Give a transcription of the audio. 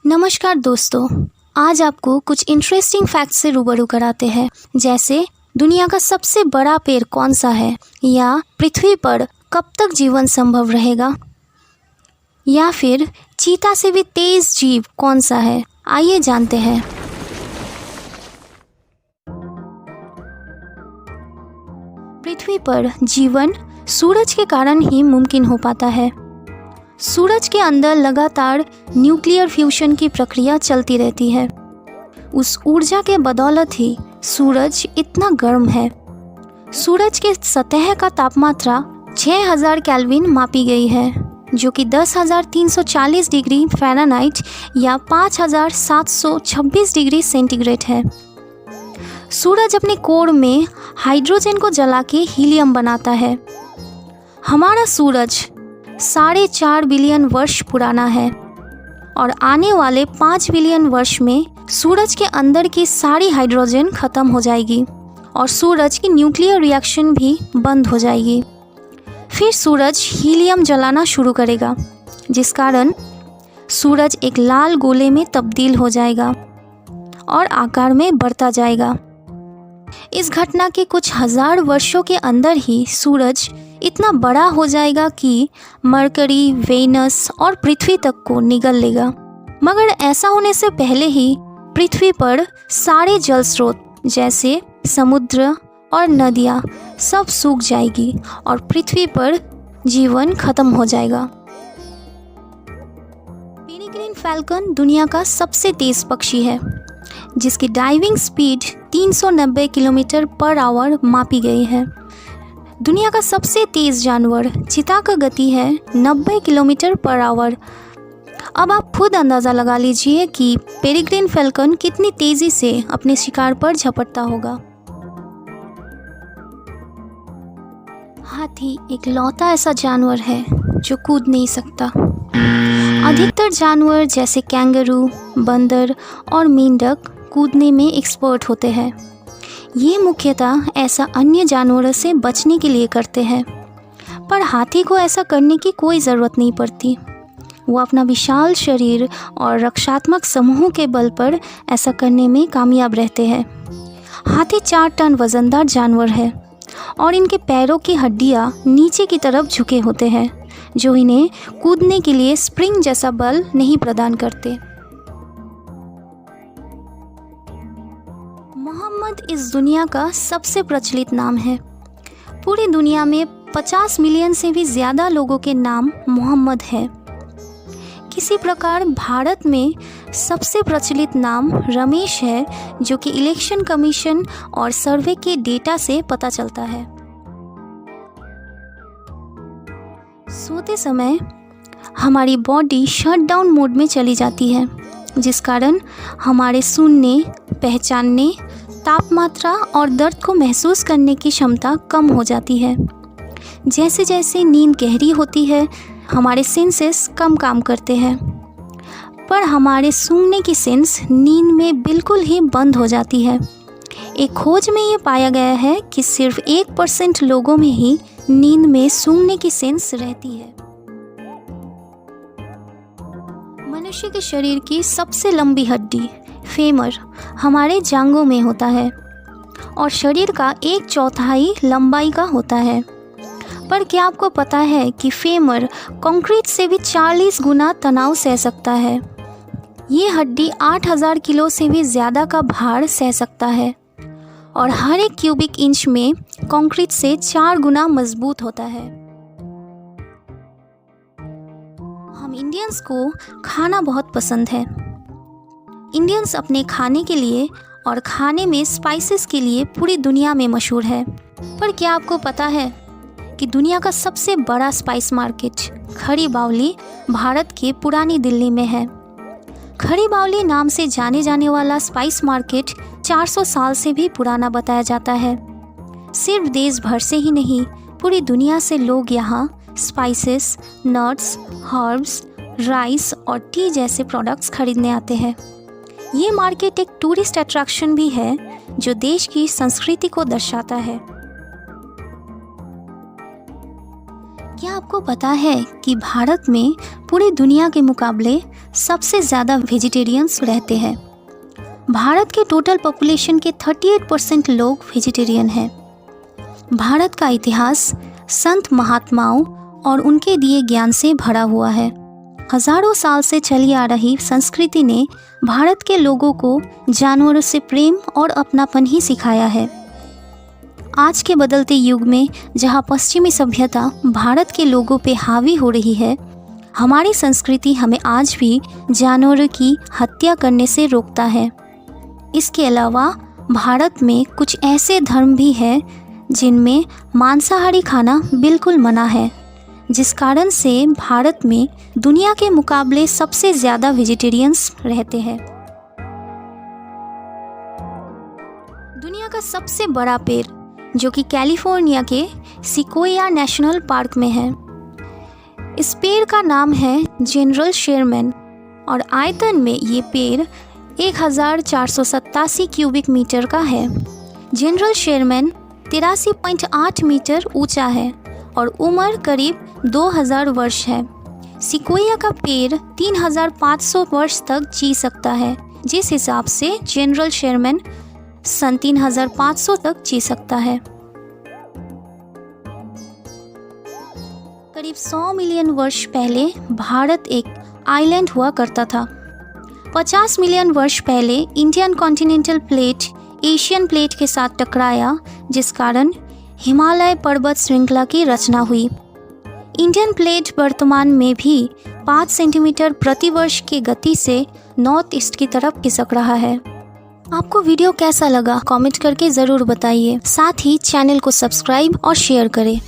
नमस्कार दोस्तों, आज आपको कुछ इंटरेस्टिंग फैक्ट से रूबरू कराते हैं। जैसे दुनिया का सबसे बड़ा पेड़ कौन सा है, या पृथ्वी पर कब तक जीवन संभव रहेगा, या फिर चीता से भी तेज जीव कौन सा है। आइए जानते हैं। पृथ्वी पर जीवन सूरज के कारण ही मुमकिन हो पाता है। सूरज के अंदर लगातार न्यूक्लियर फ्यूशन की प्रक्रिया चलती रहती है। उस ऊर्जा के बदौलत ही सूरज इतना गर्म है। सूरज के सतह का तापमात्रा 6000 केल्विन मापी गई है, जो कि 10,340 डिग्री फ़ारेनहाइट या 5,726 डिग्री सेंटीग्रेड है। सूरज अपने कोर में हाइड्रोजन को जला के हीलियम बनाता है। हमारा सूरज 4.5 बिलियन वर्ष पुराना है और आने वाले 5 बिलियन वर्ष में सूरज के अंदर की सारी हाइड्रोजन खत्म हो जाएगी और सूरज की न्यूक्लियर रिएक्शन भी बंद हो जाएगी। फिर सूरज हीलियम जलाना शुरू करेगा, जिस कारण सूरज एक लाल गोले में तब्दील हो जाएगा और आकार में बढ़ता जाएगा। इस घटना के कुछ हजार वर्षों के अंदर ही सूरज इतना बड़ा हो जाएगा कि मरकरी, वेनस और पृथ्वी तक को निगल लेगा। मगर ऐसा होने से पहले ही पृथ्वी पर सारे जल स्रोत जैसे समुद्र और नदियाँ सब सूख जाएगी और पृथ्वी पर जीवन खत्म हो जाएगा। पेरिग्रीन फैल्कन दुनिया का सबसे तेज पक्षी है, जिसकी diving speed 390 kilometre per hour मापी गई है। दुनिया का सबसे तेज जानवर चीता का गति है 90 किलोमीटर पर आवर। अब आप खुद अंदाज़ा लगा लीजिए कि पेरिग्रीन फैल्कन कितनी तेज़ी से अपने शिकार पर झपटता होगा। हाथी एक लौता ऐसा जानवर है जो कूद नहीं सकता। अधिकतर जानवर जैसे कैंगरू, बंदर और मेंढक कूदने में एक्सपर्ट होते हैं। ये मुख्यतः ऐसा अन्य जानवरों से बचने के लिए करते हैं, पर हाथी को ऐसा करने की कोई ज़रूरत नहीं पड़ती। वो अपना विशाल शरीर और रक्षात्मक समूह के बल पर ऐसा करने में कामयाब रहते हैं। हाथी 4 टन वज़नदार जानवर है और इनके पैरों की हड्डियाँ नीचे की तरफ झुके होते हैं, जो इन्हें कूदने के लिए स्प्रिंग जैसा बल नहीं प्रदान करते। मोहम्मद इस दुनिया का सबसे प्रचलित नाम है। पूरी दुनिया में 50 मिलियन से भी ज़्यादा लोगों के नाम मोहम्मद है। किसी प्रकार भारत में सबसे प्रचलित नाम रमेश है, जो कि इलेक्शन कमीशन और सर्वे के डेटा से पता चलता है। सोते समय हमारी बॉडी शटडाउन मोड में चली जाती है, जिस कारण हमारे सुनने, पहचानने, तापमात्रा और दर्द को महसूस करने की क्षमता कम हो जाती है। जैसे जैसे नींद गहरी होती है, हमारे सेंसेस कम काम करते हैं, पर हमारे सूंघने की सेंस नींद में बिल्कुल ही बंद हो जाती है। एक खोज में ये पाया गया है कि सिर्फ 1% लोगों में ही नींद में सूंघने की सेंस रहती है। मनुष्य के शरीर की सबसे लंबी हड्डी फेमर हमारे जांघों में होता है और शरीर का 1/4 लंबाई का होता है। पर क्या आपको पता है कि फेमर कंक्रीट से भी 40 गुना तनाव सह सकता है। ये हड्डी 8000 किलो से भी ज़्यादा का भार सह सकता है और हर एक क्यूबिक इंच में कंक्रीट से 4 गुना मजबूत होता है। हम इंडियंस को खाना बहुत पसंद है। इंडियंस अपने खाने के लिए और खाने में स्पाइसेस के लिए पूरी दुनिया में मशहूर है। पर क्या आपको पता है कि दुनिया का सबसे बड़ा स्पाइस मार्केट खड़ी बावली भारत के पुरानी दिल्ली में है। खड़ी बावली नाम से जाने जाने वाला स्पाइस मार्केट 400 साल से भी पुराना बताया जाता है। सिर्फ देश भर से ही नहीं, पूरी दुनिया से लोग यहाँ स्पाइसेस, नट्स, हर्ब्स, राइस और टी जैसे प्रोडक्ट्स खरीदने आते हैं। ये मार्केट एक टूरिस्ट अट्रैक्शन भी है, जो देश की संस्कृति को दर्शाता है। क्या आपको पता है कि भारत में पूरी दुनिया के मुकाबले सबसे ज़्यादा वेजिटेरियंस रहते हैं। भारत के टोटल पॉपुलेशन के 38% लोग वेजिटेरियन हैं। भारत का इतिहास संत महात्माओं और उनके दिए ज्ञान से भरा हुआ है। हजारों साल से चली आ रही संस्कृति ने भारत के लोगों को जानवरों से प्रेम और अपनापन ही सिखाया है। आज के बदलते युग में जहां पश्चिमी सभ्यता भारत के लोगों पे हावी हो रही है, हमारी संस्कृति हमें आज भी जानवरों की हत्या करने से रोकता है। इसके अलावा भारत में कुछ ऐसे धर्म भी हैं जिनमें मांसाहारी खाना बिल्कुल मना है, जिस कारण से भारत में दुनिया के मुकाबले सबसे ज़्यादा वेजिटेरियंस रहते हैं। दुनिया का सबसे बड़ा पेड़ जो कि कैलिफोर्निया के सिकोया नेशनल पार्क में है, इस पेड़ का नाम है जनरल शेरमैन और आयतन में ये पेड़ 1487 क्यूबिक मीटर का है। जनरल शेरमैन 83.8 मीटर ऊंचा है और उम्र करीब 2000 वर्ष है। सिकोया का पेड़ 3500 वर्ष तक जी सकता है, जिस हिसाब से जनरल शेरमैन सन 3500 तक जी सकता है। करीब 100 मिलियन वर्ष पहले भारत एक आइलैंड हुआ करता था। 50 मिलियन वर्ष पहले Indian continental plate Asian plate के साथ टकराया, जिस कारण हिमालय पर्वत श्रृंखला की रचना हुई। इंडियन प्लेट वर्तमान में भी 5 सेंटीमीटर प्रति वर्ष की गति से नॉर्थ ईस्ट की तरफ खिसक रहा है। आपको वीडियो कैसा लगा कमेंट करके ज़रूर बताइए। साथ ही चैनल को सब्सक्राइब और शेयर करें।